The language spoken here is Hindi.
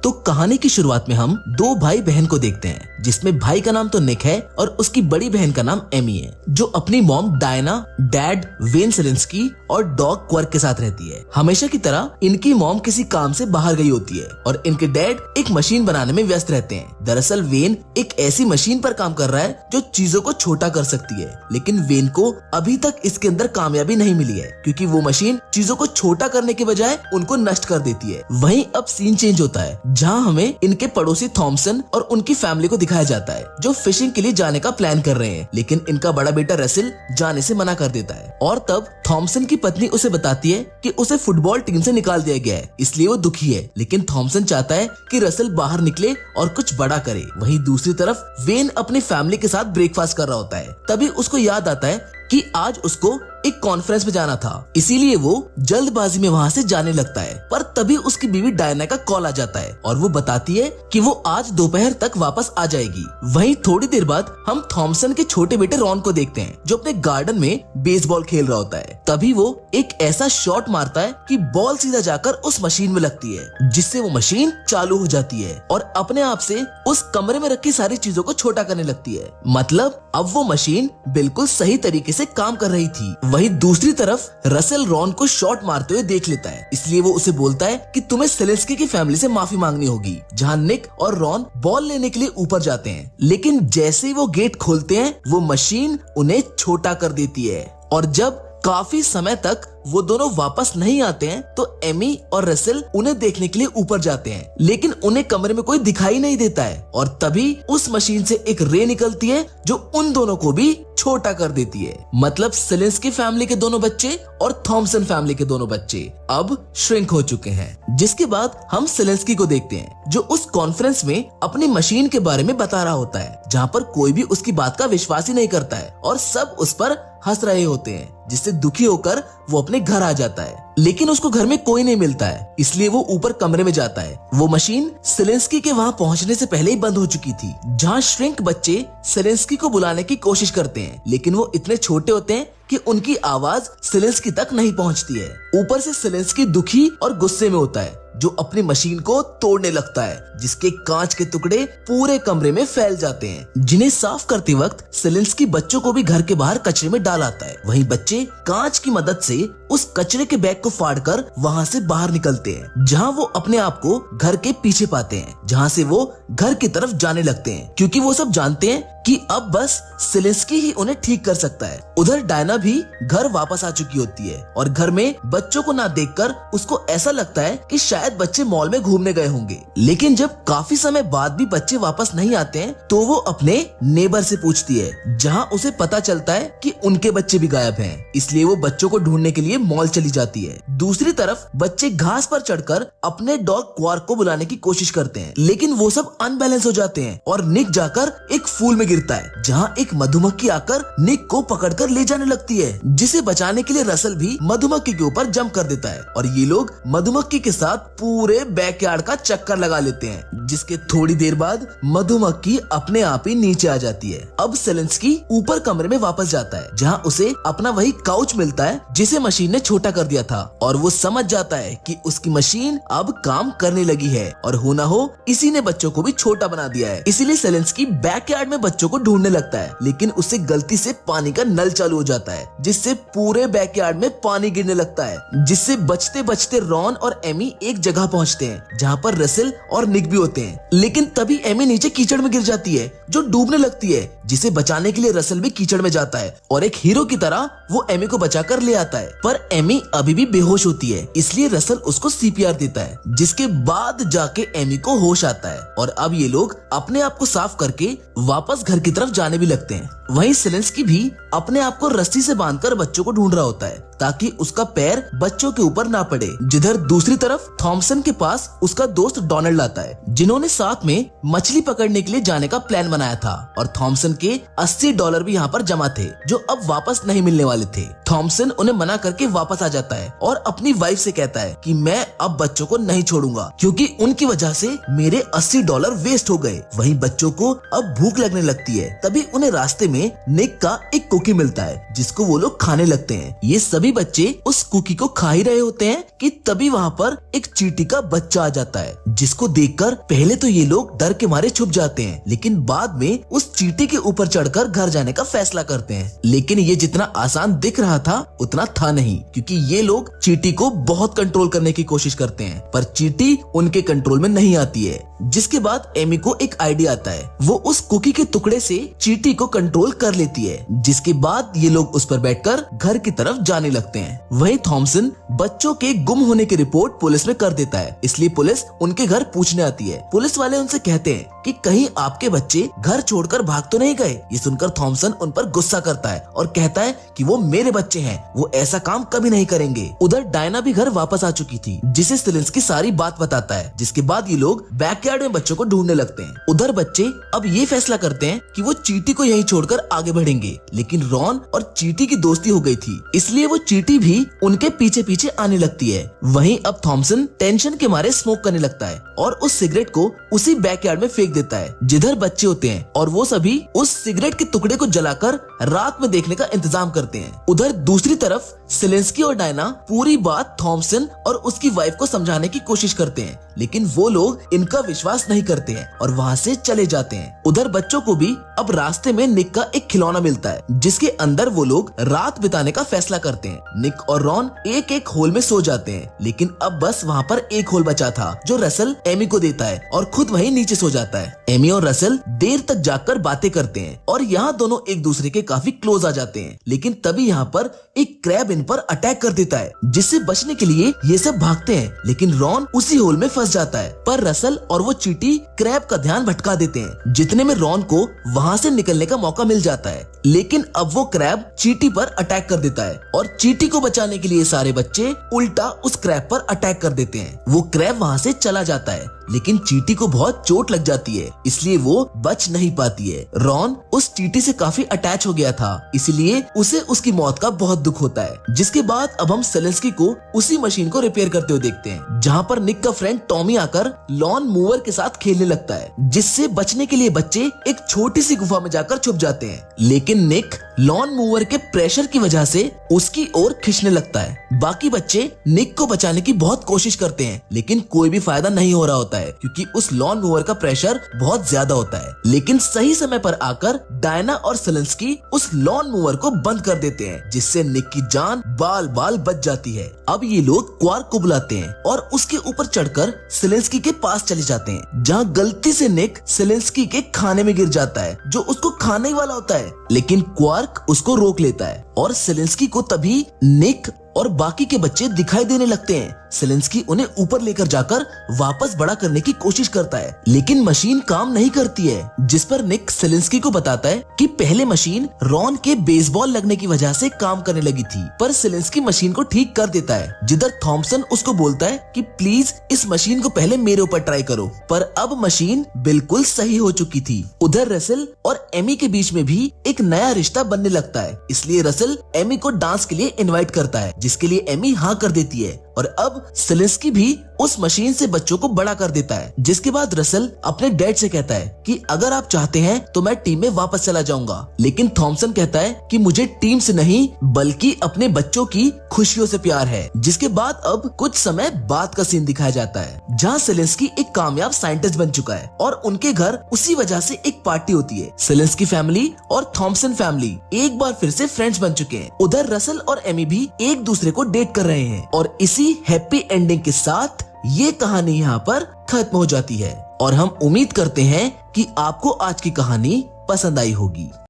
तो कहानी की शुरुआत में हम दो भाई बहन को देखते हैं, जिसमें भाई का नाम तो निक है और उसकी बड़ी बहन का नाम एमी है, जो अपनी मॉम डायना, डैड वेन सेलेंस्की और डॉग क्वर्क के साथ रहती है। हमेशा की तरह इनकी मॉम किसी काम से बाहर गई होती है और इनके डैड एक मशीन बनाने में व्यस्त रहते हैं। दरअसल वेन एक ऐसी मशीन पर काम कर रहा है जो चीजों को छोटा कर सकती है, लेकिन वेन को अभी तक इसके अंदर कामयाबी नहीं मिली है, क्योंकि वो मशीन चीजों को छोटा करने के बजाय उनको नष्ट कर देती है। वहीं अब सीन चेंज होता है, जहां हमें इनके पड़ोसी थॉमसन और उनकी फैमिली को दिखाया जाता है, जो फिशिंग के लिए जाने का प्लान कर रहे हैं, लेकिन इनका बड़ा बेटा रसेल जाने से मना कर देता है। और तब थॉमसन की पत्नी उसे बताती है कि उसे फुटबॉल टीम से निकाल दिया गया है, इसलिए वो दुखी है, लेकिन थॉमसन चाहता है कि रसेल बाहर निकले और कुछ बड़ा करे। वहीं दूसरी तरफ वेन अपनी फैमिली के साथ ब्रेकफास्ट कर रहा होता है। तभी उसको याद आता है कि आज उसको एक कॉन्फ्रेंस में जाना था, इसीलिए वो जल्दबाजी में वहाँ से जाने लगता है। पर तभी उसकी बीवी डायना का कॉल आ जाता है और वो बताती है कि वो आज दोपहर तक वापस आ जाएगी। वहीं थोड़ी देर बाद हम थॉमसन के छोटे बेटे रॉन को देखते हैं, जो अपने गार्डन में बेसबॉल खेल रहा होता है। तभी वो एक ऐसा शॉट मारता है कि बॉल सीधा जाकर उस मशीन में लगती है, जिससे वो मशीन चालू हो जाती है और अपने आप से उस कमरे में रखी सारी चीजों को छोटा करने लगती है। मतलब अब वो मशीन बिल्कुल सही तरीके से काम कर रही थी। वहीं दूसरी तरफ रसेल रॉन को शॉट मारते हुए देख लेता है, इसलिए वो उसे बोलता है कि तुम्हें सेलेंस्की की फैमिली से माफी मांगनी होगी। जहां निक और रॉन बॉल लेने के लिए ऊपर जाते हैं, लेकिन जैसे ही वो गेट खोलते हैं वो मशीन उन्हें छोटा कर देती है। और जब काफी समय तक वो दोनों वापस नहीं आते हैं तो एमी और रसेल उन्हें देखने के लिए ऊपर जाते हैं, लेकिन उन्हें कमरे में कोई दिखाई नहीं देता है। और तभी उस मशीन से एक रे निकलती है जो उन दोनों को भी छोटा कर देती है। मतलब सेलेंस्की फैमिली के दोनों बच्चे और थॉमसन फैमिली के दोनों बच्चे अब श्रिंक हो चुके हैं। जिसके बाद हम सेलेंस्की को देखते हैं, जो उस कॉन्फ्रेंस में अपनी मशीन के बारे में बता रहा होता है, जहाँ पर कोई भी उसकी बात का विश्वास ही नहीं करता है और सब उस पर हंस रहे होते हैं, जिससे दुखी होकर वो अपने घर आ जाता है। लेकिन उसको घर में कोई नहीं मिलता है, इसलिए वो ऊपर कमरे में जाता है। वो मशीन सेलेंस्की के वहाँ पहुँचने से पहले ही बंद हो चुकी थी, जहाँ श्रिंक बच्चे सेलेंस्की को बुलाने की कोशिश करते हैं, लेकिन वो इतने छोटे होते हैं कि उनकी आवाज सेलेंस्की तक नहीं पहुंचती है। ऊपर से सेलेंस्की दुखी और गुस्से में होता है, जो अपनी मशीन को तोड़ने लगता है, जिसके कांच के टुकड़े पूरे कमरे में फैल जाते हैं, जिन्हें साफ करते वक्त सेलेंस्की बच्चों को भी घर के बाहर कचरे में डाल आता है। वहीं बच्चे कांच की मदद से उस कचरे के बैग को फाड़कर वहां से बाहर निकलते हैं, जहां वो अपने आप को घर के पीछे पाते हैं, जहां से वो घर की तरफ जाने लगते हैं, क्योंकि वो सब जानते हैं कि अब बस सेलेंस्की ही उन्हें ठीक कर सकता है। उधर डायना भी घर वापस आ चुकी होती है और घर में बच्चों को ना देखकर उसको ऐसा लगता है कि शायद बच्चे मॉल में घूमने गए होंगे। लेकिन जब काफी समय बाद भी बच्चे वापस नहीं आते हैं तो वो अपने नेबर से पूछती है, जहां उसे पता चलता है कि उनके बच्चे भी गायब हैं। इसलिए वो बच्चों को ढूंढने के लिए मॉल चली जाती है। दूसरी तरफ बच्चे घास पर चढ़कर अपने डॉग क्वार्क को बुलाने की कोशिश करते हैं, लेकिन वो सब अनबैलेंस हो जाते हैं और निक जाकर एक फूल में गिरता है, जहां एक मधुमक्खी आकर निक को पकड़कर ले जाने लगती है, जिसे बचाने के लिए रसेल भी मधुमक्खी के ऊपर जंप कर देता है और ये लोग मधुमक्खी के साथ पूरे बैकयार्ड का चक्कर लगा लेते हैं, जिसके थोड़ी देर बाद मधुमक्खी अपने आप ही नीचे आ जाती है। अब सेलेंस्की ऊपर कमरे में वापस जाता है, जहां उसे अपना वही काउच मिलता है जिसे मशीन ने छोटा कर दिया था, और वो समझ जाता है कि उसकी मशीन अब काम करने लगी है और हो ना हो इसी ने बच्चों को भी छोटा बना दिया है। इसीलिए सेलेंस्की बैकयार्ड में बच्चों को ढूंढने लगता है, लेकिन उससे गलती से पानी का नल चालू हो जाता है, जिससे पूरे बैकयार्ड में पानी गिरने लगता है, जिससे बचते बचते रॉन और एमी एक जगह पहुंचते हैं जहां पर रसेल और निक भी होते हैं। लेकिन तभी एमी नीचे कीचड़ में गिर जाती है, जो डूबने लगती है, जिसे बचाने के लिए रसेल भी कीचड़ में जाता है और एक हीरो की तरह वो एमी को बचाकर ले आता है। पर एमी अभी भी बेहोश होती है, इसलिए रसेल उसको सीपीआर देता है, जिसके बाद जाके एमी को होश आता है और अब ये लोग अपने आप को साफ करके वापस घर की तरफ जाने भी लगते हैं। वहीं सेलेंस्की भी अपने आप को रस्सी से बांधकर बच्चों को ढूंढ रहा होता है, ताकि उसका पैर बच्चों के ऊपर ना पड़े। जिधर दूसरी तरफ थॉमसन के पास उसका दोस्त डोनाल्ड आता है, जिन्होंने साथ में मछली पकड़ने के लिए जाने का प्लान बनाया था, और थॉमसन के $80 भी यहाँ पर जमा थे, जो अब वापस नहीं मिलने वाले थे। थॉमसन उन्हें मना करके वापस आ जाता है और अपनी वाइफ से कहता है कि मैं अब बच्चों को नहीं छोड़ूंगा, क्योंकि उनकी वजह से मेरे $80 वेस्ट हो गए। वहीं बच्चों को अब भूख लगने लगती है। तभी उन्हें रास्ते में में निक का एक कुकी मिलता है जिसको वो लोग खाने लगते हैं। ये सभी बच्चे उस कुकी को खा ही रहे होते हैं कि तभी वहाँ पर एक चींटी का बच्चा आ जाता है, जिसको देखकर पहले तो ये लोग डर के मारे छुप जाते हैं, लेकिन बाद में उस चींटी के ऊपर चढ़कर घर जाने का फैसला करते हैं। लेकिन ये जितना आसान दिख रहा था उतना था नहीं, क्योंकि ये लोग चींटी को बहुत कंट्रोल करने की कोशिश करते हैं, पर चींटी उनके कंट्रोल में नहीं आती है। जिसके बाद एमी को एक आइडिया आता है, वो उस कुकी के टुकड़े से चींटी को कंट्रोल कर लेती है, जिसके बाद ये लोग उस पर बैठकर घर की तरफ जाने लगते हैं। वहीं थॉमसन बच्चों के गुम होने की रिपोर्ट पुलिस में कर देता है, इसलिए पुलिस उनके घर पूछने आती है। पुलिस वाले उनसे कहते हैं कि कहीं आपके बच्चे घर छोड़कर भाग तो नहीं गए। ये सुनकर थॉमसन उन पर गुस्सा करता है और कहता है कि वो मेरे बच्चे हैं, वो ऐसा काम कभी नहीं करेंगे। उधर डायना भी घर वापस आ चुकी थी, जिसे सेलेंस्की सारी बात बताता है, जिसके बाद ये लोग बैकयार्ड में बच्चों को ढूंढने लगते हैं। उधर बच्चे अब ये फैसला करते हैं कि वो चींटी को यहीं छोड़कर आगे बढ़ेंगे, लेकिन रॉन और चींटी की दोस्ती हो गई थी, इसलिए वो चींटी भी उनके पीछे पीछे आने लगती है। वहीं अब थॉमसन टेंशन के मारे स्मोक करने लगता है और उस सिगरेट को उसी बैकयार्ड में फेंक देता है जिधर बच्चे होते हैं, और वो सभी उस सिगरेट के टुकड़े को जलाकर रात में देखने का इंतजाम करते हैं। उधर दूसरी तरफ सेलेंस्की और डायना पूरी बात थॉमसन और उसकी वाइफ को समझाने की कोशिश करते हैं, लेकिन वो लोग इनका विश्वास नहीं करते हैं और वहाँ से चले जाते हैं। उधर बच्चों को भी अब रास्ते में निक का एक खिलौना मिलता है, जिसके अंदर वो लोग रात बिताने का फैसला करते हैं। निक और रॉन एक एक होल में सो जाते हैं, लेकिन अब बस वहाँ पर एक होल बचा था जो रसल एमी को देता है और खुद वहीं नीचे सो जाता है। एमी और रसल देर तक जागकर बातें करते हैं और यहाँ दोनों एक दूसरे के काफी क्लोज आ जाते हैं, लेकिन तभी यहाँ पर एक क्रैब इन पर अटैक कर देता है, जिससे बचने के लिए ये सब भागते हैं, लेकिन रॉन उसी होल में फंस जाता है। पर रसल और वो चींटी क्रैब का ध्यान भटका देते हैं, जितने में रॉन को वहाँ से निकलने का मौका मिल जाता है, लेकिन अब वो क्रैब चींटी पर अटैक कर देता है और चींटी को बचाने के लिए सारे बच्चे उल्टा उस क्रैब पर अटैक कर देते हैं। वो क्रैब वहाँ से चला जाता है, लेकिन चींटी को बहुत चोट लग जाती है, इसलिए वो बच नहीं पाती है। रॉन उस चींटी से काफी अटैच हो गया था, इसलिए उसे उसकी मौत का बहुत दुख होता है। जिसके बाद अब हम सेलेंस्की को उसी मशीन को रिपेयर करते हुए देखते हैं, जहाँ पर निक का फ्रेंड टॉमी आकर लॉन मूवर के साथ खेलने लगता है, जिससे बचने के लिए बच्चे एक छोटी सी गुफा में जाकर छुप जाते हैं, लेकिन निक लॉन मूवर के प्रेशर की वजह से उसकी ओर खींचने लगता है। बाकी बच्चे निक को बचाने की बहुत कोशिश करते हैं, लेकिन कोई भी फायदा नहीं हो रहा होता है, क्योंकि उस लॉन मूवर का प्रेशर बहुत ज्यादा होता है। लेकिन सही समय पर आकर डायना और सेलेंस्की उस लॉन मूवर को बंद कर देते हैं, जिससे निक की जान बाल बाल बच जाती है। अब ये लोग क्वार्क को बुलाते हैं और उसके ऊपर चढ़कर सेलेंस्की के पास चले जाते हैं, जहाँ गलती से निक सेलेंस्की के खाने में गिर जाता है, जो उसको खाने ही वाला होता है, लेकिन क्वार्क उसको रोक लेता है और सेलेंस्की को तभी निक और बाकी के बच्चे दिखाई देने लगते हैं। सेलेंस्की उन्हें ऊपर लेकर जाकर वापस बड़ा करने की कोशिश करता है, लेकिन मशीन काम नहीं करती है, जिस पर निक सेलेंस्की को बताता है कि पहले मशीन रॉन के बेसबॉल लगने की वजह से काम करने लगी थी, पर सेलेंस्की मशीन को ठीक कर देता है। जिधर थॉमसन उसको बोलता है कि प्लीज इस मशीन को पहले मेरे ऊपर ट्राई करो, पर अब मशीन बिल्कुल सही हो चुकी थी। उधर रसल और एमी के बीच में भी एक नया रिश्ता बनने लगता है, इसलिए रसल एमी को डांस के लिए इन्वाइट करता है, जिसके लिए एमी हाँ कर देती है और अब सेलेंस्की भी उस मशीन से बच्चों को बड़ा कर देता है। जिसके बाद रसल अपने डैड से कहता है कि अगर आप चाहते हैं तो मैं टीम में वापस चला जाऊंगा, लेकिन थॉमसन कहता है कि मुझे टीम से नहीं बल्कि अपने बच्चों की खुशियों से प्यार है। जिसके बाद अब कुछ समय बाद का सीन दिखाया जाता है, जहाँ सेलेंस्की एक कामयाब साइंटिस्ट बन चुका है और उनके घर उसी वजह से एक पार्टी होती है। सेलेंस्की फैमिली और थॉमसन फैमिली एक बार फिर से फ्रेंड्स बन चुके हैं। उधर रसल और एमी भी एक दूसरे को डेट कर रहे हैं और इसी हैप्पी एंडिंग के साथ ये कहानी यहाँ पर खत्म हो जाती है और हम उम्मीद करते हैं कि आपको आज की कहानी पसंद आई होगी।